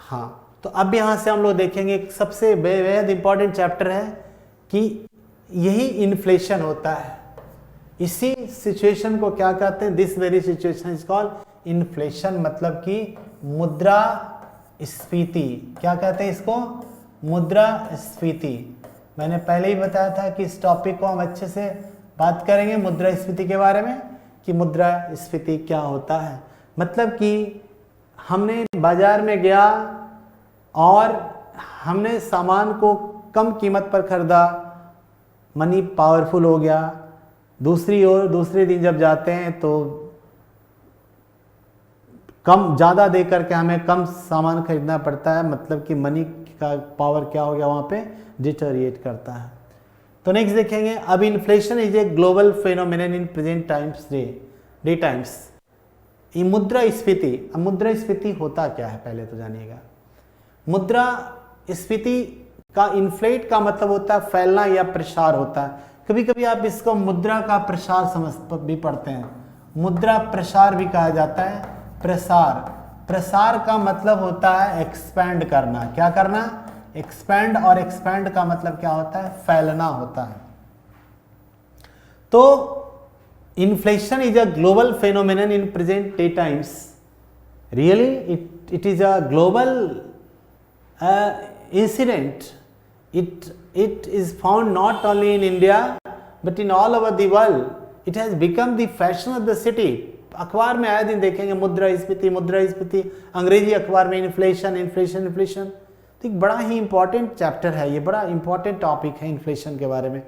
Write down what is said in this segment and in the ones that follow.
हाँ, तो अब यहाँ से हम लोग देखेंगे एक सबसे बेहद इंपॉर्टेंट चैप्टर है कि यही इन्फ्लेशन होता है। इसी सिचुएशन को क्या कहते हैं? This very situation is called inflation, मतलब कि मुद्रास्फीति। क्या कहते हैं इसको? मुद्रास्फीति। मैंने पहले ही बताया था कि इस टॉपिक को हम अच्छे से बात करेंगे मुद्रास्फीति के बारे में, कि मुद्रास्फीति क्या होता है। मतलब कि हमने बाजार में गया और हमने सामान को कम कीमत पर खरीदा, मनी पावरफुल हो गया। दूसरी ओर दूसरे दिन जब जाते हैं तो कम ज़्यादा दे करके हमें कम सामान खरीदना पड़ता है, मतलब कि मनी का पावर क्या हो गया वहाँ पे? डिटोरिएट करता है। तो नेक्स्ट देखेंगे, अब inflation is a global phenomenon in present times day times. ये मुद्रास्फीति, अब मुद्रास्फीति होता क्या है पहले तो जानिएगा। मुद्रास्फीति का इन्फ्लेट का मतलब होता है फैलना या प्रसार होता है। कभी कभी आप इसको मुद्रा का प्रसार समझ भी पढ़ते हैं, मुद्रा प्रसार भी कहा जाता है। प्रसार, प्रसार का मतलब होता है एक्सपैंड करना। क्या करना? एक्सपैंड, और एक्सपैंड का मतलब क्या होता है? फैलना होता है। तो inflation is a global phenomenon in present day times. Really, it is a global incident. It is found not only in India but in all over the world. It has become the fashion of the city. अखबार में आए दिन देखेंगे मुद्रास्फीति, मुद्रास्फीति, अंग्रेजी अखबार में इन्फ्लेशन, इन्फ्लेशन, इन्फ्लेशन। तो एक बड़ा ही इंपॉर्टेंट चैप्टर है ये, बड़ा इंपॉर्टेंट टॉपिक है इन्फ्लेशन के बारे में।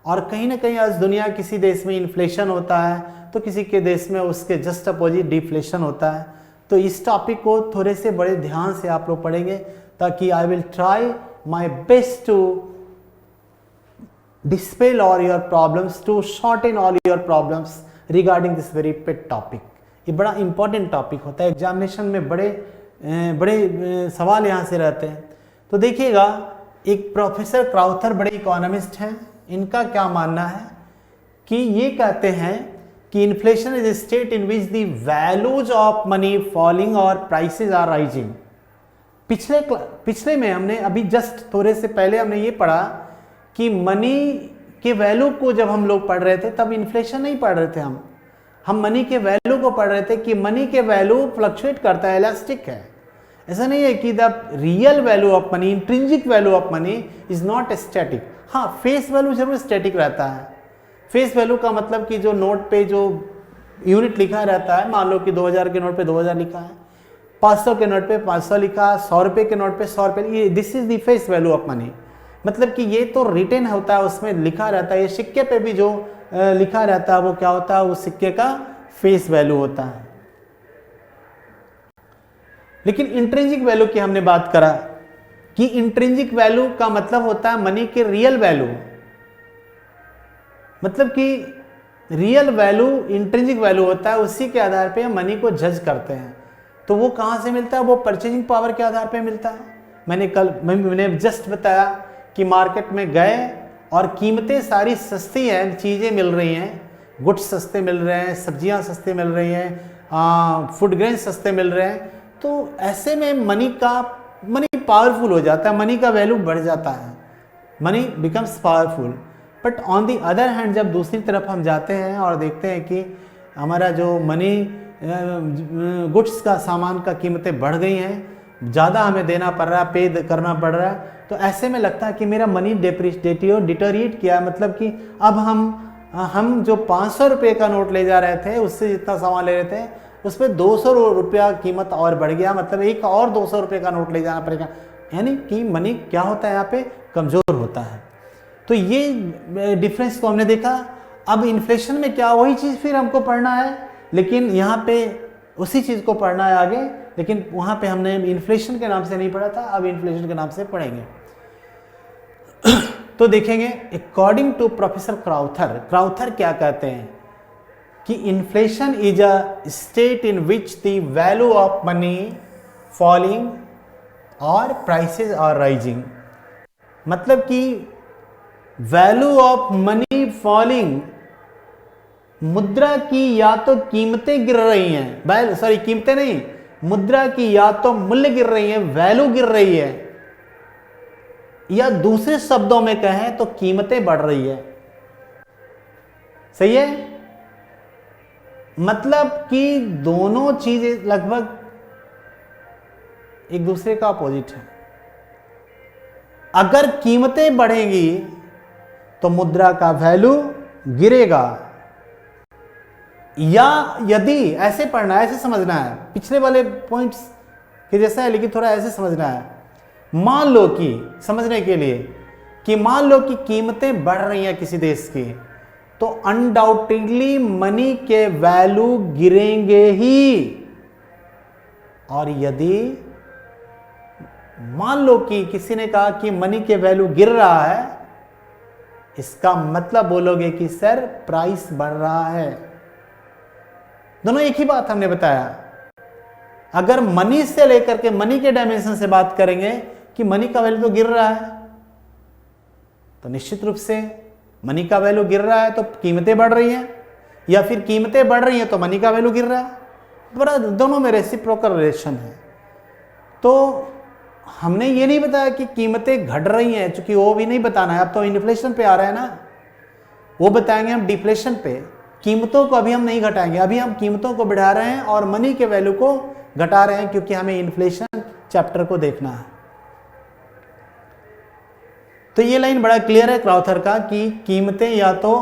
और कहीं ना कहीं आज दुनिया किसी देश में इन्फ्लेशन होता है तो किसी के देश में उसके जस्ट अपोजिट डिफ्लेशन होता है। तो इस टॉपिक को थोड़े से बड़े ध्यान से आप लोग पढ़ेंगे, ताकि I will try my best to dispel all your problems, to shorten all your problems regarding this very pet topic. ये बड़ा इंपॉर्टेंट टॉपिक होता है, एग्जामिनेशन में बड़े सवाल यहाँ से रहते हैं। तो देखिएगा, एक प्रोफेसर क्राउथर बड़े इकोनॉमिस्ट हैं, इनका क्या मानना है कि ये कहते हैं कि inflation is a state in which the values of money falling और प्राइसेस आर राइजिंग। पिछले में हमने अभी जस्ट थोड़े से पहले हमने ये पढ़ा कि मनी के वैल्यू को जब हम लोग पढ़ रहे थे तब इन्फ्लेशन नहीं पढ़ रहे थे, हम मनी के वैल्यू को पढ़ रहे थे कि मनी के वैल्यू फ्लक्चुएट करता है, इलास्टिक है। ऐसा नहीं है कि the real value of money, intrinsic value of money is not static. हाँ, फेस वैल्यू जरूर स्टैटिक रहता है। फेस वैल्यू का मतलब कि जो नोट पे जो यूनिट लिखा रहता है, मान लो कि 2000 के नोट पे 2000 लिखा है, 500 के नोट पे 500 लिखा, 100 रुपये के नोट पे 100 रुपये, ये this is the face value of money. मतलब कि ये तो रिटेन होता है, उसमें लिखा रहता है। ये सिक्के पे भी जो लिखा रहता है वो क्या होता है? वो सिक्के का फेस वैल्यू होता है। लेकिन इंट्रिंसिक वैल्यू की हमने बात करा कि इंट्रिंसिक वैल्यू का मतलब होता है मनी के रियल वैल्यू। मतलब कि रियल वैल्यू इंट्रिंसिक वैल्यू होता है, उसी के आधार पे मनी को जज करते हैं। तो वो कहाँ से मिलता है? वो परचेजिंग पावर के आधार पे मिलता है। मैंने जस्ट बताया कि मार्केट में गए और कीमतें सारी सस्ती हैं, चीज़ें मिल रही हैं, गुड्स सस्ते मिल रहे हैं, सब्जियां सस्ते मिल रही हैं, फूड ग्रेन सस्ते मिल रहे हैं। तो ऐसे में मनी पावरफुल हो जाता है, मनी का वैल्यू बढ़ जाता है, money becomes powerful. But on the other hand जब दूसरी तरफ हम जाते हैं और देखते हैं कि हमारा जो मनी गुड्स का सामान का कीमतें बढ़ गई हैं, ज़्यादा हमें देना पड़ रहा है, पे करना पड़ रहा है, तो ऐसे में लगता है कि मेरा मनी डिटोरिएट किया। मतलब कि अब हम जो 500 रुपये का नोट ले जा रहे थे, उससे जितना सामान ले रहे थे उस पर 200 रुपया कीमत और बढ़ गया। मतलब एक और 200 रुपये का नोट ले जाना पड़ेगा, यानी कि मनी क्या होता है यहाँ पे? कमज़ोर होता है। तो ये डिफरेंस को हमने देखा। अब इन्फ्लेशन में क्या, वही चीज़ फिर हमको पढ़ना है, लेकिन यहाँ पे उसी चीज़ को पढ़ना है आगे, लेकिन वहाँ पे हमने इन्फ्लेशन के नाम से नहीं पढ़ा था, अब इन्फ्लेशन के नाम से पढ़ेंगे। तो देखेंगे अकॉर्डिंग टू प्रोफेसर क्राउथर क्या कहते हैं कि inflation is a state in which the value of money falling और प्राइसेस आर राइजिंग। मतलब कि वैल्यू ऑफ मनी फॉलिंग, मुद्रा की या तो कीमतें गिर रही हैं, कीमतें नहीं, मुद्रा की या तो मूल्य गिर रही है, वैल्यू गिर रही है, या दूसरे शब्दों में कहें तो कीमतें बढ़ रही है। सही है? मतलब कि दोनों चीजें लगभग एक दूसरे का अपोजिट है। अगर कीमतें बढ़ेंगी तो मुद्रा का वैल्यू गिरेगा, या यदि ऐसे पढ़ना है, ऐसे समझना है, पिछले वाले पॉइंट्स के जैसा है लेकिन थोड़ा ऐसे समझना है। मान लो कि समझने के लिए कि मान लो कि कीमतें बढ़ रही हैं किसी देश की, तो अनडाउटेडली मनी के वैल्यू गिरेंगे ही। और यदि मान लो कि किसी ने कहा कि मनी के वैल्यू गिर रहा है, इसका मतलब बोलोगे कि सर प्राइस बढ़ रहा है। दोनों एक ही बात हमने बताया। अगर मनी से लेकर के मनी के डायमेंशन से बात करेंगे कि मनी का वैल्यू तो गिर रहा है, तो निश्चित रूप से मनी का वैल्यू गिर रहा है तो कीमतें बढ़ रही हैं, या फिर कीमतें बढ़ रही हैं तो मनी का वैल्यू गिर रहा है। दोनों में रेसिप्रोकल रिलेशन है। तो हमने ये नहीं बताया कि कीमतें घट रही हैं, क्योंकि वो भी नहीं बताना है। अब तो इन्फ्लेशन पे आ रहा है ना, वो बताएंगे हम डिफ्लेशन पे। कीमतों को अभी हम नहीं घटाएंगे, अभी हम कीमतों को बढ़ा रहे हैं और मनी के वैल्यू को घटा रहे हैं, क्योंकि हमें इन्फ्लेशन चैप्टर को देखना है। तो ये लाइन बड़ा क्लियर है क्राउथर का कि कीमतें या तो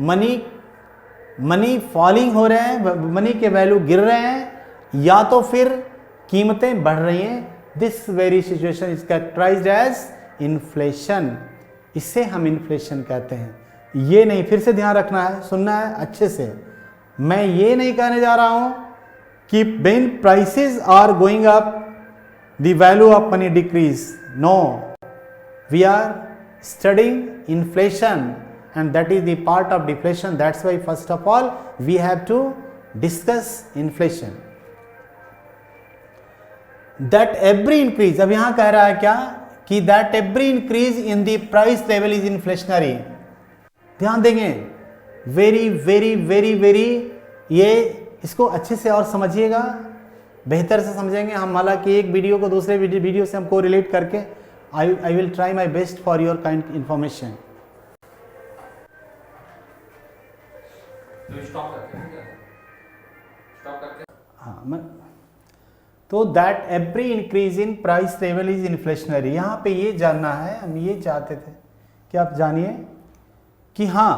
मनी फॉलिंग हो रहे हैं, मनी के वैल्यू गिर रहे हैं, या तो फिर कीमतें बढ़ रही हैं। This very situation is characterized as inflation. इसे हम इन्फ्लेशन कहते हैं। ये नहीं, फिर से ध्यान रखना है, सुनना है अच्छे से। मैं ये नहीं कहने जा रहा हूं कि when prices are going up the value of money decreases. No, we are studying inflation and that is the part of deflation. That's why first of all we have to discuss inflation. That every increase, अब यहां कह रहा है क्या कि that every increase in the price level is inflationary. ध्यान देंगे, very very very very, ये इसको अच्छे से और समझिएगा, बेहतर से समझेंगे हम। हालांकि एक वीडियो को दूसरे वीडियो से हमको रिलेट करके I will try my best for your kind information. तो स्टॉप करके क्या? स्टॉप करके? हाँ, तो that every increase in price level is inflationary. यहाँ पे ये जानना है, हम ये चाहते थे कि आप जानिए कि हाँ,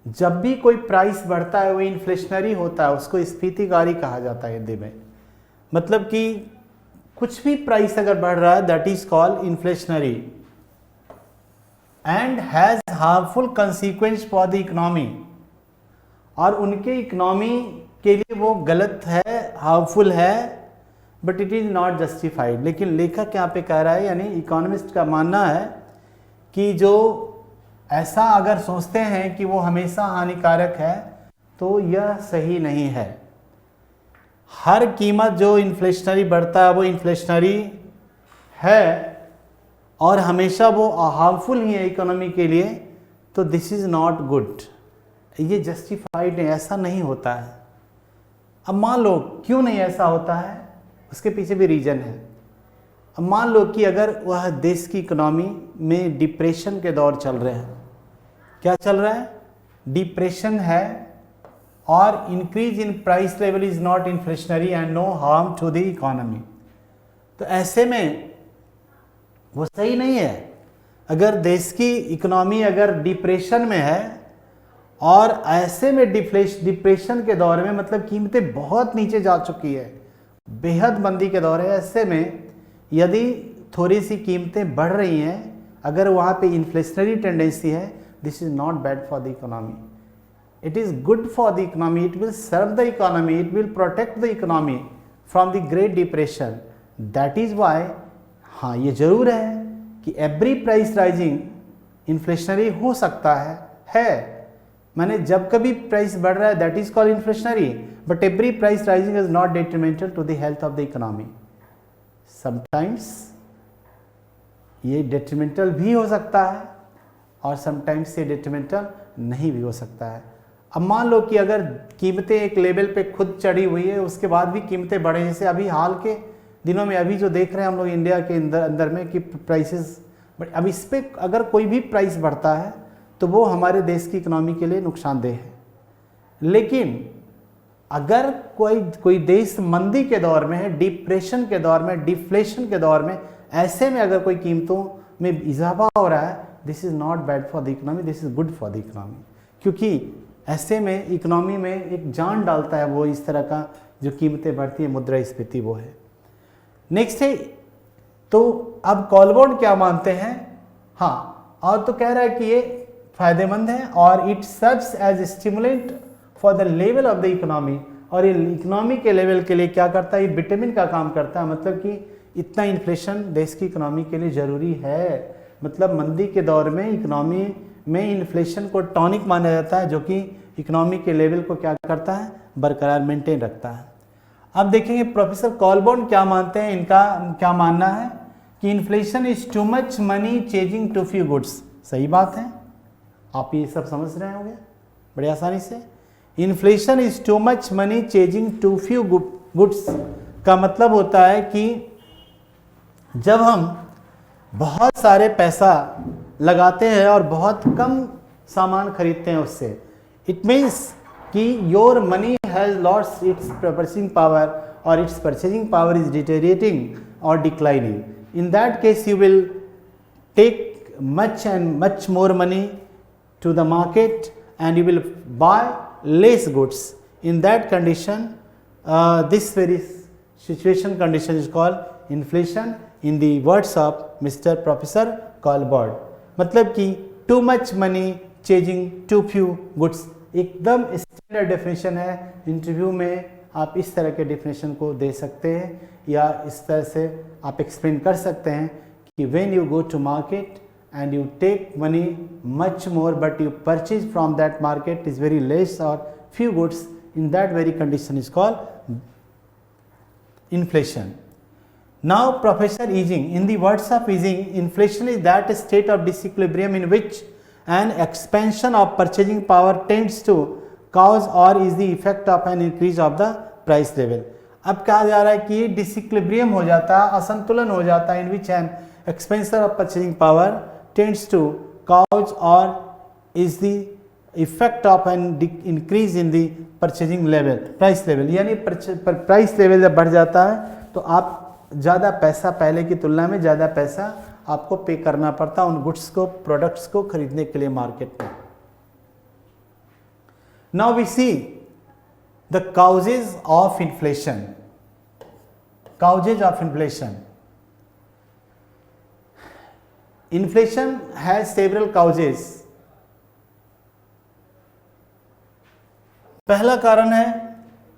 जब भी कोई प्राइस बढ़ता है वो इन्फ्लेशनरी होता है, उसको स्फीतिकारी कहा जाता है हिंदी में। मतलब कि कुछ भी प्राइस अगर बढ़ रहा है that is called inflationary and has harmful consequence for the economy. और उनके इकोनॉमी के लिए वो गलत है, हार्मफुल है, but it is not justified. लेकिन लेखक यहाँ पे कह रहा है, यानी इकोनॉमिस्ट का मानना है कि जो ऐसा अगर सोचते हैं कि वो हमेशा हानिकारक है तो यह सही नहीं है। हर कीमत जो इन्फ्लेशनरी बढ़ता है वो इन्फ्लेशनरी है और हमेशा वो हार्मफुल ही है इकोनॉमी के लिए, तो दिस इज़ नॉट गुड, ये जस्टिफाइड है, ऐसा नहीं होता है। अब मान लो क्यों नहीं ऐसा होता है, उसके पीछे भी रीज़न है। अब मान लो कि अगर वह देश की इकोनॉमी में डिप्रेशन के दौर चल रहे हैं, क्या चल रहा है, डिप्रेशन है, और increase in price level is not inflationary and no harm to the economy, तो ऐसे में वो सही नहीं है। अगर देश की इकोनॉमी अगर डिप्रेशन में है और ऐसे में डिप्रेशन के दौर में, मतलब कीमतें बहुत नीचे जा चुकी है, बेहद मंदी के दौर है, ऐसे में यदि थोड़ी सी कीमतें बढ़ रही हैं, अगर वहाँ पे इन्फ्लेशनरी टेंडेंसी है, this is not bad for the economy, it is good for the economy, it will serve the economy, it will protect the economy from the great depression. That is why हाँ, ये जरूर है कि every price rising inflationary हो सकता है, माने जब कभी प्राइस बढ़ रहा है that is called inflationary, but every price rising is not detrimental to the health of the economy. Sometimes ये detrimental भी हो सकता है और sometimes ये detrimental नहीं भी हो सकता है। अब मान लो कि अगर कीमतें एक लेवल पे खुद चढ़ी हुई है, उसके बाद भी कीमतें बढ़े, जैसे अभी हाल के दिनों में अभी जो देख रहे हैं हम लोग इंडिया के अंदर में कि प्राइसेस, बट अब इस पर अगर कोई भी प्राइस बढ़ता है तो वो हमारे देश की इकोनॉमी के लिए नुकसानदेह है। लेकिन अगर कोई देश मंदी के दौर में है, डिप्रेशन के दौर में, डिफ्लेशन के दौर में, ऐसे में अगर कोई कीमतों में इजाफा हो रहा है, this is not bad for the economy, this is good for the economy. क्योंकि ऐसे में इकोनॉमी में एक जान डालता है वो इस तरह का जो कीमतें बढ़ती है, मुद्रास्फीति वो है। नेक्स्ट है, तो अब कॉलबॉन्ड क्या मानते हैं? हाँ, और तो कह रहा है कि ये फायदेमंद है और it serves as stimulant for the level of the economy, और ये इकोनॉमी के लेवल के लिए क्या करता है? ये विटामिन का काम करता है। मतलब कि इतना इन्फ्लेशन देश की इकोनॉमी के लिए ज़रूरी है। मतलब मंदी के दौर में इकोनॉमी में इन्फ्लेशन को टॉनिक माना जाता है, जो कि इकोनॉमी के लेवल को क्या करता है? बरकरार मेंटेन रखता है। अब देखेंगे प्रोफेसर कॉलबॉन्ड क्या मानते हैं, इनका क्या मानना है कि inflation is too much money chasing too few goods. सही बात है, आप ये सब समझ रहे होंगे बड़े आसानी से। Inflation is too much money chasing too few goods का मतलब होता है कि जब हम बहुत सारे पैसा लगाते हैं और बहुत कम सामान खरीदते हैं उससे, इट मीन्स कि your money has lost its purchasing power और its purchasing power is deteriorating और declining. In that case you will take much and much more money to the market and you will buy less goods. In that condition, this very situation condition is called inflation in the words of Mr. Professor Colbert. मतलब कि too much money chasing too few goods एकदम standard definition है। Interview में आप इस तरह के definition को दे सकते हैं या इस तरह से आप एक्सप्लेन कर सकते हैं कि when you go to market and you take money much more but you purchase from that market is very less or few goods, in that very condition is called inflation. Now Professor Ising, in the words of Ising, inflation is that state of disequilibrium in which an expansion of purchasing power tends to cause or is the effect of an increase of the price level. अब कहा जा रहा है कि ये डिसिक्लिब्रियम हो जाता है, असंतुलन हो जाता है, in which an expansion of purchasing power tends to cause और is the effect of an increase in the purchasing level, price level. यानी प्राइस लेवल जब बढ़ जाता है तो आप ज़्यादा पैसा, पहले की तुलना में ज़्यादा पैसा आपको पे करना पड़ता है उन गुड्स को, प्रोडक्ट्स को खरीदने के लिए मार्केट में। Now we see the causes of inflation. Causes of inflation. Inflation has several causes. पहला कारण है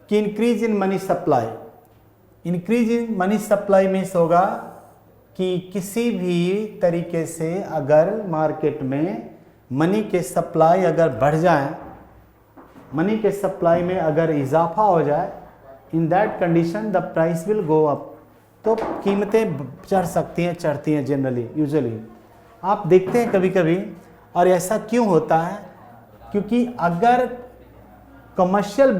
कि increase in money supply. Increase in money supply means होगा कि किसी भी तरीके से अगर मार्केट में मनी के सप्लाई अगर बढ़ जाए, मनी के सप्लाई में अगर इजाफा हो जाए, in that condition the price will go up, तो कीमतें चढ़ सकती हैं, चढ़ती हैं जनरली, यूजुअली आप देखते हैं कभी कभी। और ऐसा क्यों होता है? क्योंकि अगर कमर्शियल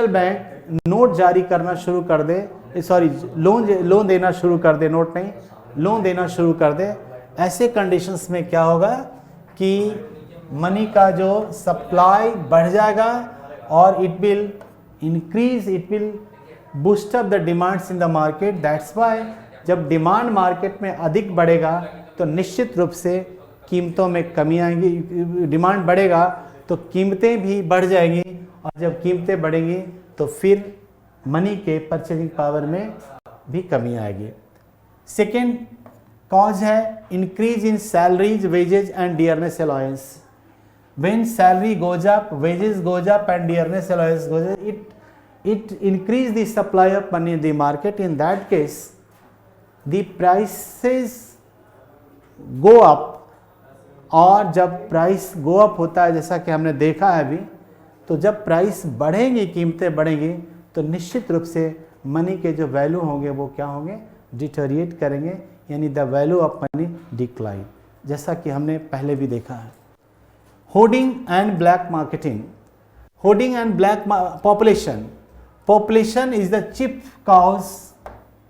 बैंक नोट जारी करना शुरू कर दे, सॉरी लोन देना शुरू कर दे, नोट नहीं, लोन देना शुरू कर दे, ऐसे कंडीशंस में क्या होगा कि मनी का जो सप्लाई बढ़ जाएगा और it will increase, it will boost up the demands in the market. That's why जब डिमांड मार्केट में अधिक बढ़ेगा तो निश्चित रूप से कीमतों में कमी आएगी। डिमांड बढ़ेगा तो कीमतें भी बढ़ जाएंगी और जब कीमतें बढ़ेंगी तो फिर मनी के परचेजिंग पावर में भी कमी आएगी। सेकेंड कॉज है increase in salaries, wages and dearness allowance. When salary goes up, wages goes up and dearness allowance goes up, it increase the supply of money in the market. In that case, the prices go up, और जब price go up होता है जैसा कि हमने देखा है अभी, तो जब प्राइस बढ़ेंगी, कीमतें बढ़ेंगी, तो निश्चित रूप से मनी के जो वैल्यू होंगे वो क्या होंगे? डिटेरिएट करेंगे, यानी the value of money decline, जैसा कि हमने पहले भी देखा है। Hoarding and black marketing, hoarding and black population is the chief cause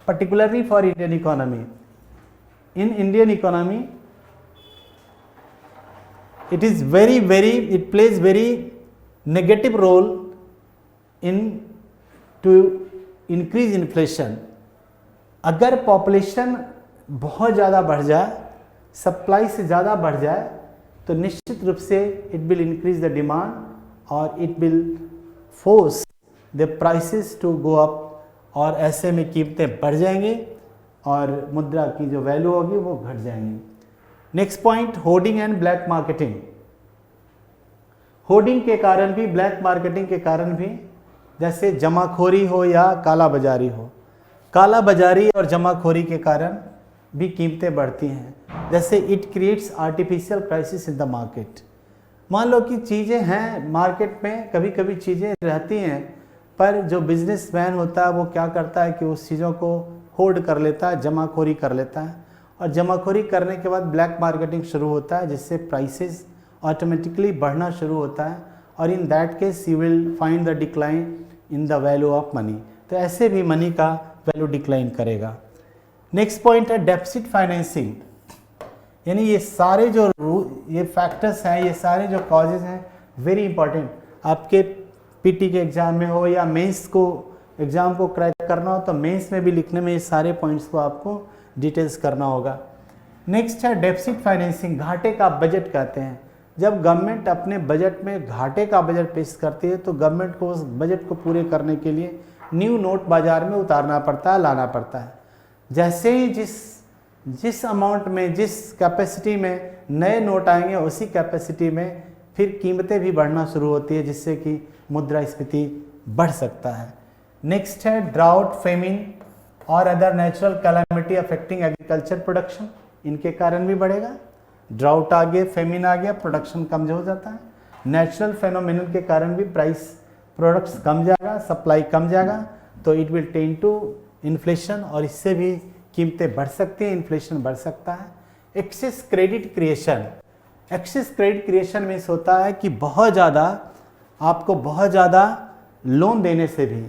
particularly for Indian economy. In Indian economy it plays very negative role in to increase inflation. अगर population बहुत ज़्यादा बढ़ जाए, सप्लाई से ज़्यादा बढ़ जाए, तो निश्चित रूप से it will increase the demand और it will force the prices to go up, और ऐसे में कीमतें बढ़ जाएंगी और मुद्रा की जो वैल्यू होगी वो घट जाएंगी। Next point, hoarding and black marketing. Hoarding के कारण भी, ब्लैक मार्केटिंग के कारण भी, जैसे जमाखोरी हो या काला बाजारी हो, काला बाजारी और जमाखोरी के कारण भी कीमतें बढ़ती हैं। जैसे it creates artificial crisis in the market. मान लो कि चीज़ें हैं मार्केट में, कभी कभी चीज़ें रहती हैं, पर जो बिजनेसमैन होता है वो क्या करता है कि उस चीज़ों को होल्ड कर लेता है, जमाखोरी कर लेता है, और जमाखोरी करने के बाद ब्लैक मार्केटिंग शुरू होता है, जिससे प्राइसेस ऑटोमेटिकली बढ़ना शुरू होता है, और इन that case you will find the decline in the value of money. तो ऐसे भी मनी का वैल्यू डिक्लाइन करेगा। नेक्स्ट पॉइंट है डेफिसिट फाइनेंसिंग, यानी ये सारे जो ये फैक्टर्स हैं, ये सारे जो कॉजेज हैं, वेरी इंपॉर्टेंट। आपके पीटी के एग्जाम में हो या मेंस को एग्जाम को क्रैक करना हो तो मेंस में भी लिखने में ये सारे पॉइंट्स को आपको डिटेल्स करना होगा। नेक्स्ट है डेफिसिट फाइनेंसिंग, घाटे का बजट कहते हैं। जब गवर्नमेंट अपने बजट में घाटे का बजट पेश करती है तो गवर्नमेंट को उस बजट को पूरे करने के लिए न्यू नोट बाजार में उतारना पड़ता है, लाना पड़ता है। जैसे ही जिस अमाउंट में, जिस कैपेसिटी में नए नोट आएंगे, उसी कैपेसिटी में फिर कीमतें भी बढ़ना शुरू होती है, जिससे कि मुद्रास्फीति बढ़ सकता है। नेक्स्ट है ड्राउट, फेमिन और other natural calamity affecting agriculture production, इनके कारण भी बढ़ेगा। ड्राउट आ गया, फेमिन आ गया, प्रोडक्शन कम हो जाता है। नेचुरल फेनोमेनन के कारण भी प्राइस प्रोडक्ट्स कम जाएगा, सप्लाई कम जाएगा, तो it will tend to inflation, और इससे भी कीमतें बढ़ सकती हैं, इन्फ्लेशन बढ़ सकता है। Excess credit creation, excess credit creation means होता है कि बहुत ज़्यादा आपको बहुत ज़्यादा लोन देने से भी,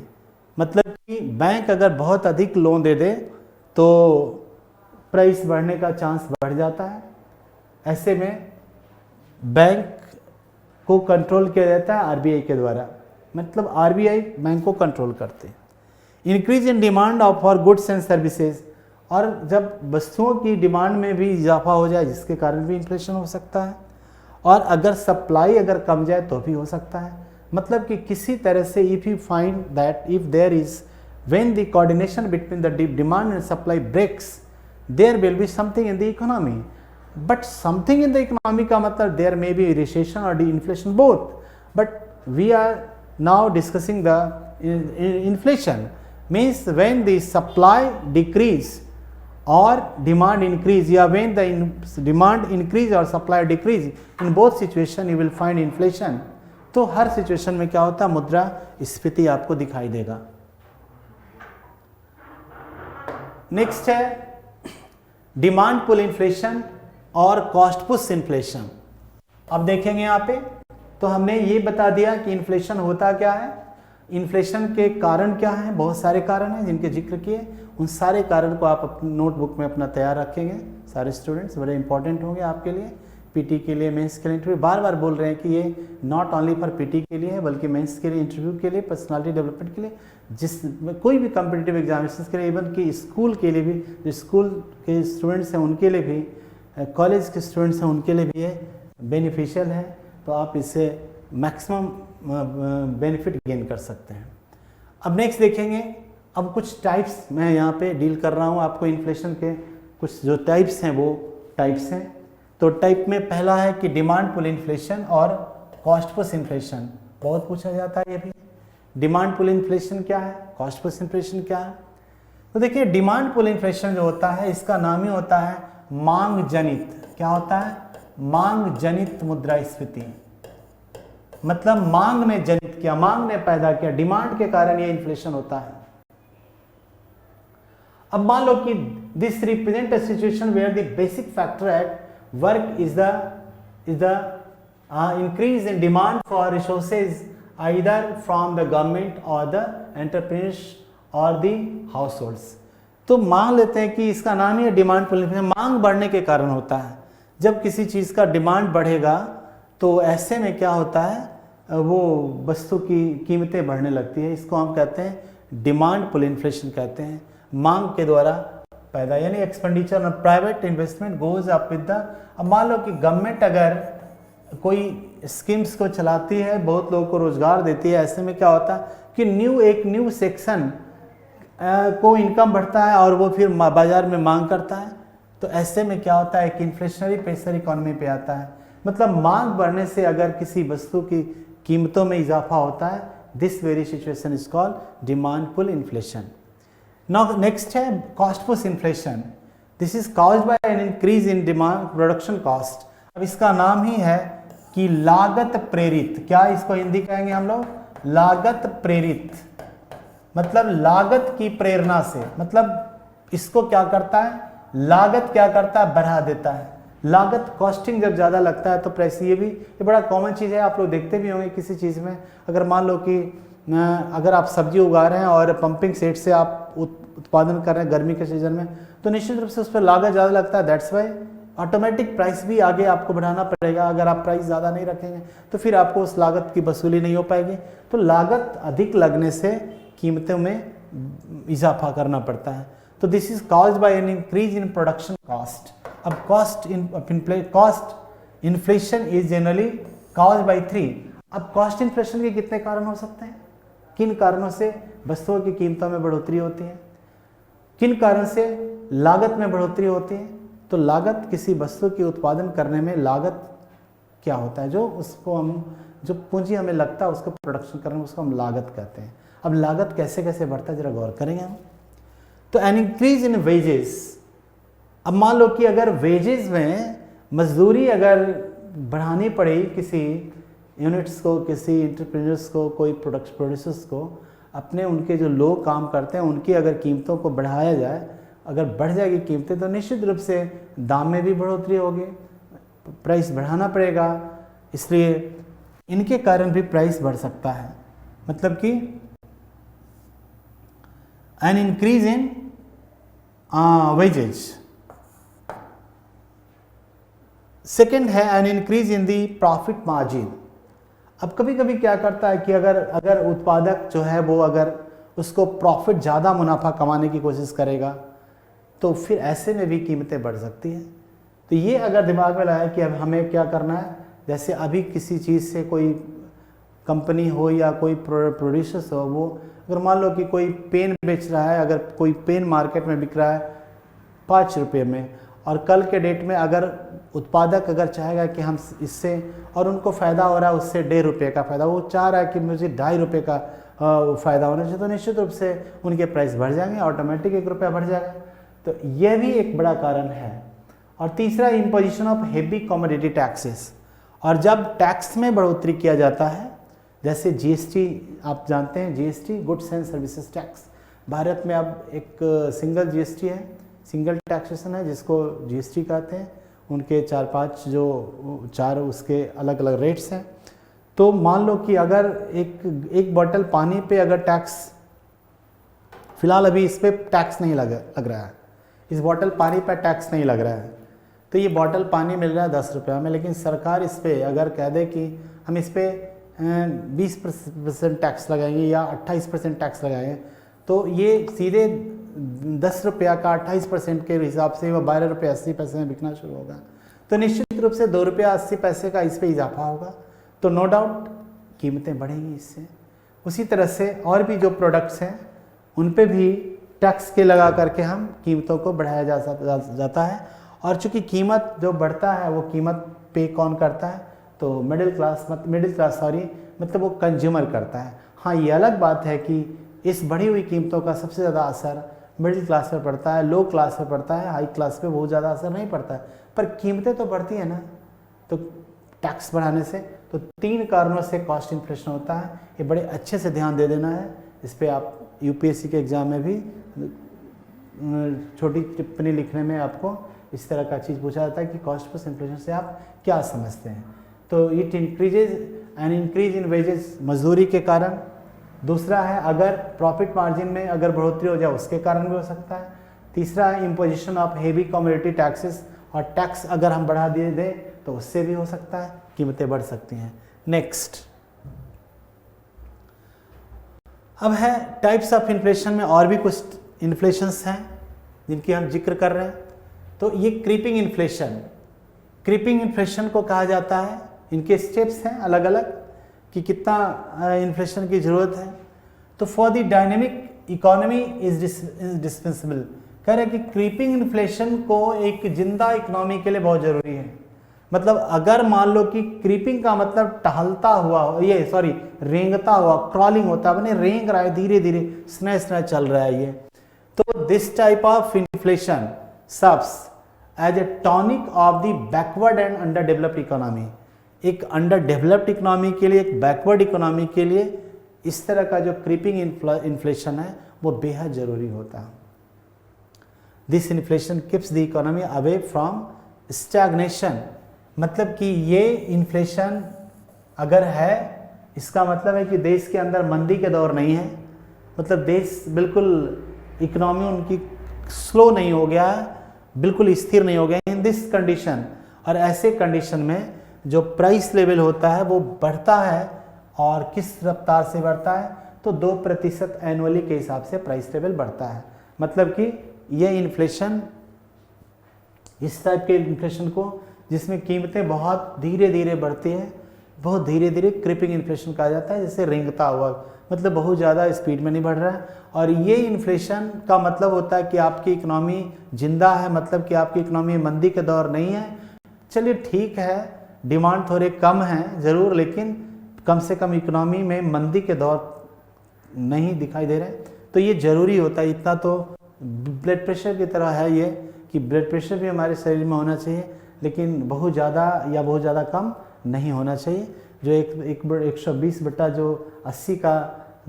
मतलब कि बैंक अगर बहुत अधिक लोन दे दे तो प्राइस बढ़ने का चांस बढ़ जाता है। ऐसे में बैंक को कंट्रोल किया जाता है आरबीआई के द्वारा, मतलब आरबीआई बैंक को कंट्रोल करते हैं। Increase in demand of for goods and services, और जब वस्तुओं की डिमांड में भी इजाफा हो जाए जिसके कारण भी इन्फ्लेशन हो सकता है, और अगर सप्लाई अगर कम जाए तो भी हो सकता है। मतलब कि किसी तरह से if you find that if there is when the coordination between the demand and supply breaks, there will be something in the economy. But something in the economy का मतलब देयर मे बी रिसेशन और de inflation both, but we are now discussing the inflation, means when the supply decrease or demand increase, या when the demand increase or supply decrease, in both situation you will find inflation। तो हर situation में क्या होता है, मुद्रा स्फीति आपको दिखाई देगा। नेक्स्ट है डिमांड पुल इन्फ्लेशन और कॉस्ट पुश इन्फ्लेशन। अब देखेंगे यहाँ पे, तो हमने ये बता दिया कि इन्फ्लेशन होता क्या है, इन्फ्लेशन के कारण क्या हैं, बहुत सारे कारण हैं जिनके जिक्र किए। उन सारे कारण को आप अपनी नोटबुक में अपना तैयार रखेंगे। सारे स्टूडेंट्स बड़े इंपॉर्टेंट होंगे आपके लिए, पीटी के लिए, मेंस के लिए। इंटरव्यू बार बार बोल रहे हैं कि ये नॉट ओनली फॉर पीटी के लिए है, बल्कि मेंस के लिए, इंटरव्यू के लिए, पर्सनालिटी डेवलपमेंट के लिए, जिस कोई भी कॉम्पिटिटिव एग्जामिनेशन के लिए, इवन कि स्कूल के लिए भी, जो स्कूल के स्टूडेंट्स हैं उनके लिए भी, कॉलेज के स्टूडेंट्स हैं उनके लिए भी ये बेनिफिशियल है। तो आप इससे मैक्सिमम बेनिफिट गेन कर सकते हैं। अब नेक्स्ट देखेंगे, अब कुछ टाइप्स मैं यहाँ पे डील कर रहा हूँ आपको, इन्फ्लेशन के कुछ जो टाइप्स हैं वो टाइप्स हैं। तो टाइप में पहला है कि डिमांड पुल इन्फ्लेशन और कॉस्ट पुश इन्फ्लेशन। बहुत पूछा जाता है ये भी, डिमांड पुल इन्फ्लेशन क्या है, कॉस्ट पुश इन्फ्लेशन क्या है। तो देखिए डिमांड पुल इन्फ्लेशन जो होता है इसका नाम ही होता है मांग जनित। क्या होता है, मांग जनित मुद्रास्फीति। मतलब मांग ने जनित किया, मांग ने पैदा किया, डिमांड के कारण ये इन्फ्लेशन होता है। अब मान लो कि this represent a situation where the basic factor at work is the increase in demand for resources either from the government or the entrepreneurs or the households. तो मान लेते हैं कि इसका नाम ही है डिमांड पुल इन्फ्लेशन, मांग बढ़ने के कारण होता है। जब किसी चीज़ का डिमांड बढ़ेगा तो ऐसे में क्या होता है, वो वस्तु की कीमतें बढ़ने लगती है। इसको हम कहते हैं डिमांड पुल इन्फ्लेशन कहते हैं, मांग के द्वारा पैदा, यानी एक्सपेंडिचर और private investment goes up with the. अब मान लो कि गवर्नमेंट अगर कोई स्कीम्स को चलाती है, बहुत लोगों को रोजगार देती है, ऐसे में क्या होता है कि एक न्यू सेक्शन को इनकम बढ़ता है और वो फिर बाजार में मांग करता है। तो ऐसे में क्या होता है कि इन्फ्लेशनरी प्रेशर इकोनॉमी पे आता है। मतलब मांग बढ़ने से अगर किसी वस्तु की कीमतों में इजाफा होता है, this very situation is called demand pull inflation. Now next है cost push inflation. This is caused by an increase in demand production cost. अब इसका नाम ही है कि लागत प्रेरित, क्या इसको हिंदी कहेंगे हम लोग, लागत प्रेरित, मतलब लागत की प्रेरणा से। मतलब इसको क्या करता है, लागत क्या करता है, बढ़ा देता है। लागत कॉस्टिंग जब ज़्यादा लगता है तो प्राइस, ये बड़ा कॉमन चीज़ है, आप लोग देखते भी होंगे किसी चीज़ में। अगर मान लो कि अगर आप सब्जी उगा रहे हैं और पंपिंग सेट से आप उत्पादन कर रहे हैं गर्मी के सीजन में, तो निश्चित रूप से उस पर लागत ज़्यादा लगता है। दैट्स वाई ऑटोमेटिक प्राइस भी आगे आपको बढ़ाना पड़ेगा। अगर आप प्राइस ज़्यादा नहीं रखेंगे तो फिर आपको उस लागत की वसूली नहीं हो पाएगी। तो लागत अधिक लगने से कीमतों में इजाफा करना पड़ता है। तो this is caused by an increase in production cost. अब cost inflation is generally caused by 3। अब कॉस्ट इन्फ्लेशन के कितने कारण हो सकते हैं, किन कारणों से वस्तुओं की कीमतों में बढ़ोतरी होती है, किन कारण से लागत में बढ़ोतरी होती है। तो लागत किसी वस्तु की उत्पादन करने में लागत क्या होता है, जो उसको हम, जो पूंजी हमें लगता है उसको प्रोडक्शन करने में, उसको हम लागत कहते हैं। अब लागत कैसे कैसे बढ़ता है जरा गौर करेंगे हम। तो एन इंक्रीज इन वेजेस। अब मान लो कि अगर वेजेस में मजदूरी अगर बढ़ानी पड़े किसी यूनिट्स को, किसी एंटरप्रेन्योर्स को, कोई प्रोड्यूसर्स को, अपने उनके जो लोग काम करते हैं उनकी अगर कीमतों को बढ़ाया जाए, अगर बढ़ जाएगी कीमतें तो निश्चित रूप से दाम में भी बढ़ोतरी होगी, प्राइस बढ़ाना पड़ेगा। इसलिए इनके कारण भी प्राइस बढ़ सकता है। मतलब कि an increase in wages. Second है an increase in the profit margin. अब कभी कभी क्या करता है कि अगर उत्पादक जो है वो अगर उसको प्रॉफिट ज़्यादा मुनाफा कमाने की कोशिश करेगा तो फिर ऐसे में भी कीमतें बढ़ सकती हैं। तो ये अगर दिमाग में लाया कि अब हमें क्या करना है, जैसे अभी किसी चीज़ से कोई कंपनी हो या कोई प्रोड्यूसर्स हो, वो अगर मान लो कि कोई पेन बेच रहा है, अगर कोई पेन मार्केट में बिक रहा है 5 रुपये में, और कल के डेट में अगर उत्पादक अगर चाहेगा कि हम इससे, और उनको फ़ायदा हो रहा है उससे 1.5 रुपये का फ़ायदा, वो चाह रहा है कि मुझे 2.5 रुपये का फ़ायदा होना चाहिए, तो निश्चित रूप से उनके प्राइस बढ़ जाएंगे, ऑटोमेटिक 1 रुपया बढ़ जाएगा। तो यह भी एक बड़ा कारण है। और तीसरा, imposition of heavy commodity taxes. और जब टैक्स में बढ़ोतरी किया जाता है, जैसे जीएसटी, आप जानते हैं GST, goods and services tax, Bharat में अब एक सिंगल जीएसटी है, सिंगल टैक्सेशन है जिसको जीएसटी कहते हैं। उनके 4-5 जो 4 उसके अलग अलग रेट्स हैं। तो मान लो कि अगर एक बॉटल पानी पे अगर टैक्स, फिलहाल अभी इस पर टैक्स नहीं लग रहा है, इस बॉटल पानी पर टैक्स नहीं लग रहा है, तो ये बॉटल पानी मिल रहा है 10 रुपये में, लेकिन सरकार इस पर अगर कह दे कि हम इस पर 20% टैक्स लगाएंगे या 28% टैक्स लगाएंगे, तो ये सीधे 10 रुपया का 28% के हिसाब से वो 12 रुपये 80 पैसे में बिकना शुरू होगा। तो निश्चित रूप से 2 रुपया 80 पैसे का इस पर इजाफा होगा, तो नो डाउट कीमतें बढ़ेंगी इससे। उसी तरह से और भी जो प्रोडक्ट्स हैं उन पे भी टैक्स के लगा करके हम कीमतों को बढ़ाया जाता है। और चूँकि कीमत जो बढ़ता है वो कीमत पे कौन करता है, तो मिडिल क्लास मतलब वो कंज्यूमर करता है। हाँ, ये अलग बात है कि इस बढ़ी हुई कीमतों का सबसे ज़्यादा असर मिडिल क्लास पर पड़ता है, लो क्लास पर पड़ता है, हाई क्लास पे बहुत ज़्यादा असर नहीं पड़ता है, पर कीमतें तो बढ़ती हैं ना, तो टैक्स बढ़ाने से। तो 3 कारणों से कॉस्ट इन्फ्लेशन होता है। ये बड़े अच्छे से ध्यान दे देना है, इस पर आप यूपीएससी के एग्ज़ाम में भी छोटी टिप्पणी लिखने में आपको इस तरह का चीज़ पूछा जाता है कि कॉस्ट प्लस इन्फ्लेशन से आप क्या समझते हैं। तो it increases N increase in wages, मजदूरी के कारण। दूसरा है अगर प्रॉफिट मार्जिन में अगर बढ़ोतरी हो जाए उसके कारण भी हो सकता है। तीसरा है imposition of heavy commodity taxes, और टैक्स अगर हम बढ़ा दिए दें तो उससे भी हो सकता है, कीमतें बढ़ सकती हैं। नेक्स्ट अब है टाइप्स ऑफ इन्फ्लेशन में और भी कुछ इन्फ्लेशंस हैं जिनकी हम जिक्र कर रहे हैं। तो ये क्रीपिंग इन्फ्लेशन को कहा जाता है। इनके स्टेप्स हैं अलग अलग कि कितना इन्फ्लेशन की ज़रूरत है। तो for the dynamic economy is dispensable, कह रहे हैं कि क्रीपिंग इन्फ्लेशन को एक जिंदा इकोनॉमी के लिए बहुत ज़रूरी है। मतलब अगर मान लो कि क्रीपिंग का मतलब टहलता हुआ, रेंगता हुआ, क्रॉलिंग होता है, मैंने रेंग रहा है, धीरे धीरे स्ने चल रहा है ये। तो this type of inflation serves as a tonic of the backward and under developed economy. एक अंडर डेवलप्ड इकोनॉमी के लिए, एक बैकवर्ड इकोनॉमी के लिए इस तरह का जो क्रीपिंग इन्फ्लेशन है वो बेहद ज़रूरी होता है। This inflation keeps the economy away from stagnation, मतलब कि ये इन्फ्लेशन अगर है इसका मतलब है कि देश के अंदर मंदी के दौर नहीं है, मतलब देश बिल्कुल इकोनॉमी उनकी स्लो नहीं हो गया है, बिल्कुल स्थिर नहीं हो गया इन दिस कंडीशन। और ऐसे कंडीशन में जो प्राइस लेवल होता है वो बढ़ता है, और किस रफ्तार से बढ़ता है तो 2% एनुअली के हिसाब से प्राइस लेवल बढ़ता है। मतलब कि ये इन्फ्लेशन, इस टाइप के इन्फ्लेशन को जिसमें कीमतें बहुत धीरे धीरे बढ़ती हैं, बहुत धीरे धीरे क्रीपिंग इन्फ्लेशन कहा जाता है, जैसे रेंगता हुआ, मतलब बहुत ज़्यादा स्पीड में नहीं बढ़ रहा है। और ये इन्फ्लेशन का मतलब होता है कि आपकी इकोनॉमी जिंदा है, मतलब कि आपकी इकोनॉमी मंदी के दौर नहीं है। चलिए ठीक है, डिमांड थोड़े कम हैं ज़रूर, लेकिन कम से कम इकोनॉमी में मंदी के दौर नहीं दिखाई दे रहे। तो ये ज़रूरी होता है। इतना तो ब्लड प्रेशर की तरह है ये कि ब्लड प्रेशर भी हमारे शरीर में होना चाहिए, लेकिन बहुत ज़्यादा या बहुत ज़्यादा कम नहीं होना चाहिए। जो 120 बटा जो 80 का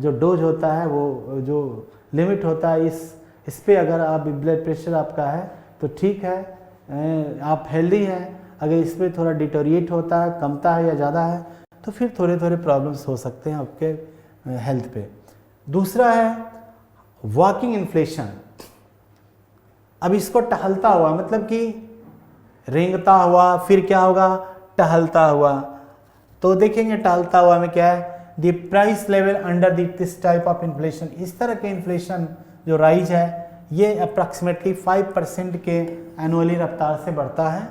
जो डोज होता है, वो जो लिमिट होता है, इस पे अगर आप ब्लड प्रेशर आपका है तो ठीक है, आप हेल्दी हैं। अगर इस पर थोड़ा डिटोरिएट होता है, कमता है या ज़्यादा है, तो फिर थोड़े थोड़े प्रॉब्लम्स हो सकते हैं आपके हेल्थ पे। दूसरा है वॉकिंग इन्फ्लेशन। अब इसको टहलता हुआ, मतलब कि रेंगता हुआ, फिर क्या होगा, टहलता हुआ। तो देखेंगे टहलता हुआ में क्या है, the price level under this type of inflation. इस तरह के इन्फ्लेशन जो राइज है ये अप्रॉक्सीमेटली 5% के एनुअली रफ्तार से बढ़ता है।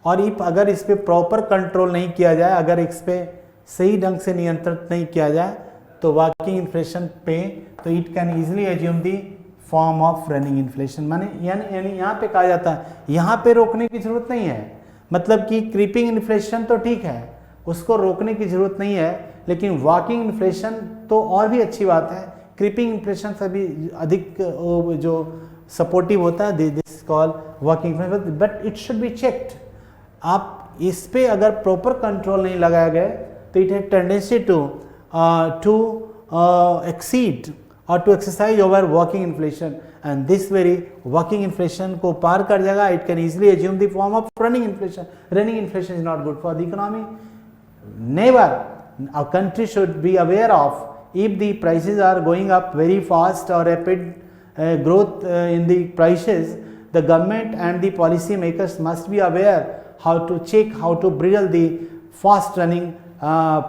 और अगर इस पे प्रॉपर कंट्रोल नहीं किया जाए, अगर इस पे सही ढंग से नियंत्रित नहीं किया जाए तो वॉकिंग इन्फ्लेशन पे तो it can easily assume the form of running inflation. माने यानी यहाँ पे कहा जाता है यहाँ पे रोकने की जरूरत नहीं है। मतलब कि क्रीपिंग इन्फ्लेशन तो ठीक है, उसको रोकने की जरूरत नहीं है, लेकिन वॉकिंग इन्फ्लेशन तो और भी अच्छी बात है। क्रीपिंग इन्फ्लेशन से भी अधिक जो सपोर्टिव होता है, this call walking inflation, but it should be checked. आप इस पे अगर प्रॉपर कंट्रोल नहीं लगाया गया तो it has tendency to exceed और to exercise over walking inflation, and this very walking inflation को पार कर जाएगा। It can easily assume the form of running inflation. Running inflation is not good for the economy. Never a country should be aware of if the prices are going up very fast or rapid growth in the prices. The government and the policy makers must be aware how to check, how to bridle the fast running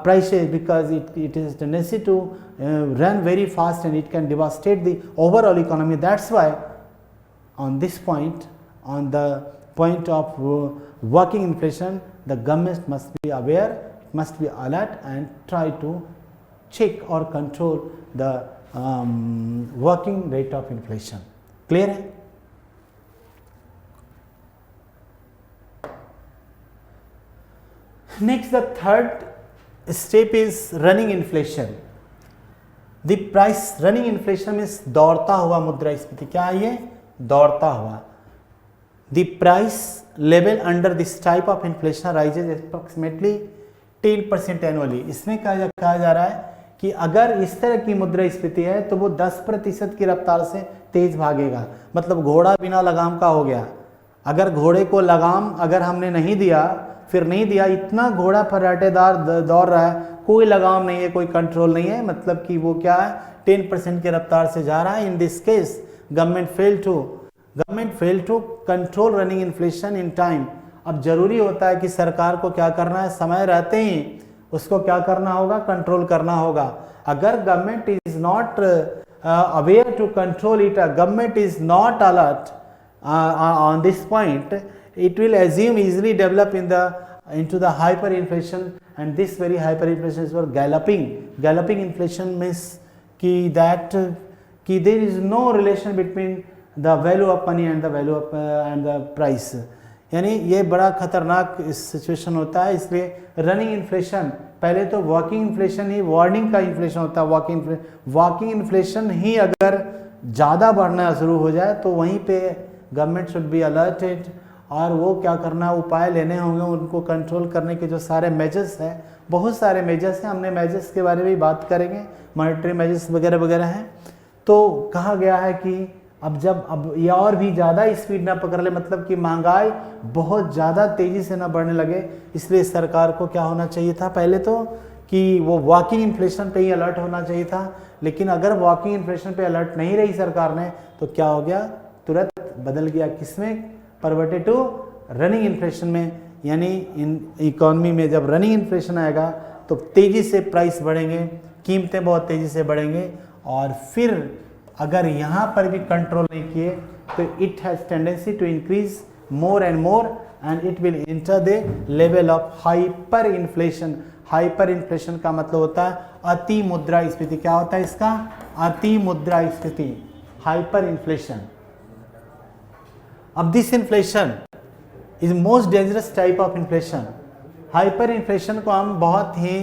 prices, because it is tendency to run very fast and it can devastate the overall economy. That's why on this point, on the point of working inflation, the government must be aware, must be alert and try to check or control the working rate of inflation. Clear है? Next, the third step is running inflation. The price running inflation means दौड़ता हुआ मुद्रास्फीति। क्या है ये? दौड़ता हुआ। The price level under this type of inflation rises approximately 10% annually. इसमें कहा जा रहा है कि अगर इस तरह की मुद्रास्फीति है तो वो 10% की रफ्तार से तेज भागेगा। मतलब घोड़ा बिना लगाम का हो गया। अगर घोड़े को लगाम अगर हमने नहीं दिया फिर नहीं दिया, इतना घोड़ा फर्राटेदार दौड़ रहा है, कोई लगाम नहीं है, कोई कंट्रोल नहीं है, मतलब कि वो क्या है 10% की रफ्तार से जा रहा है। In this case government fail to control running inflation in time. अब जरूरी होता है कि सरकार को क्या करना है, समय रहते ही उसको क्या करना होगा, कंट्रोल करना होगा। अगर government is not aware to control it, government is not alert on this point, it will assume easily develop into the hyperinflation, and this very hyperinflation is for galloping inflation means कि there is no relation between the value of money and the value of and the price, यानी ये बड़ा खतरनाक situation होता है। इसलिए running inflation, पहले तो वॉकिंग इन्फ्लेशन ही वार्निंग का इन्फ्लेशन होता है। वॉकिंग इन्फ्लेशन ही अगर ज़्यादा बढ़ना शुरू हो जाए तो वहीं पे गवर्नमेंट शुड बी अलर्टेड, और वो क्या करना, उपाय लेने होंगे उनको कंट्रोल करने के। जो सारे मेजर्स हैं, बहुत सारे मेजर्स हैं, हमने मेजर्स के बारे में भी बात करेंगे, मॉनेटरी मेजर्स वगैरह वगैरह हैं। तो कहा गया है कि अब ये और भी ज़्यादा स्पीड ना पकड़ ले, मतलब कि महंगाई बहुत ज़्यादा तेज़ी से ना बढ़ने लगे, इसलिए सरकार को क्या होना चाहिए था, पहले तो कि वो वॉकिंग इन्फ्लेशन पे ही अलर्ट होना चाहिए था। लेकिन अगर वॉकिंग इन्फ्लेशन पे अलर्ट नहीं रही सरकार ने तो क्या हो गया, तुरंत बदल गया किसमें, परवर्टेड टू रनिंग इन्फ्लेशन में। यानी इन इकोनॉमी में जब रनिंग इन्फ्लेशन आएगा तो तेज़ी से प्राइस बढ़ेंगे, कीमतें बहुत तेज़ी से बढ़ेंगे, और फिर अगर यहाँ पर भी कंट्रोल नहीं किए तो it has tendency to increase more and more and it will enter the level of hyper inflation. Hyper inflation का मतलब होता है अति मुद्रास्फीति। क्या होता है इसका, अति मुद्रास्फीति, हाइपर इन्फ्लेशन। अब this inflation is most dangerous type of inflation. Hyper inflation को हम बहुत ही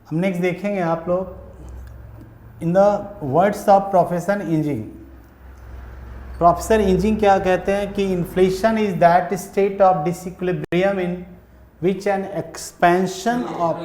हम नेक्स्ट देखेंगे आप लोग in the words of professor इंजिंग। प्रोफेसर इंजिंग क्या कहते हैं कि inflation is that state of disequilibrium in which an expansion of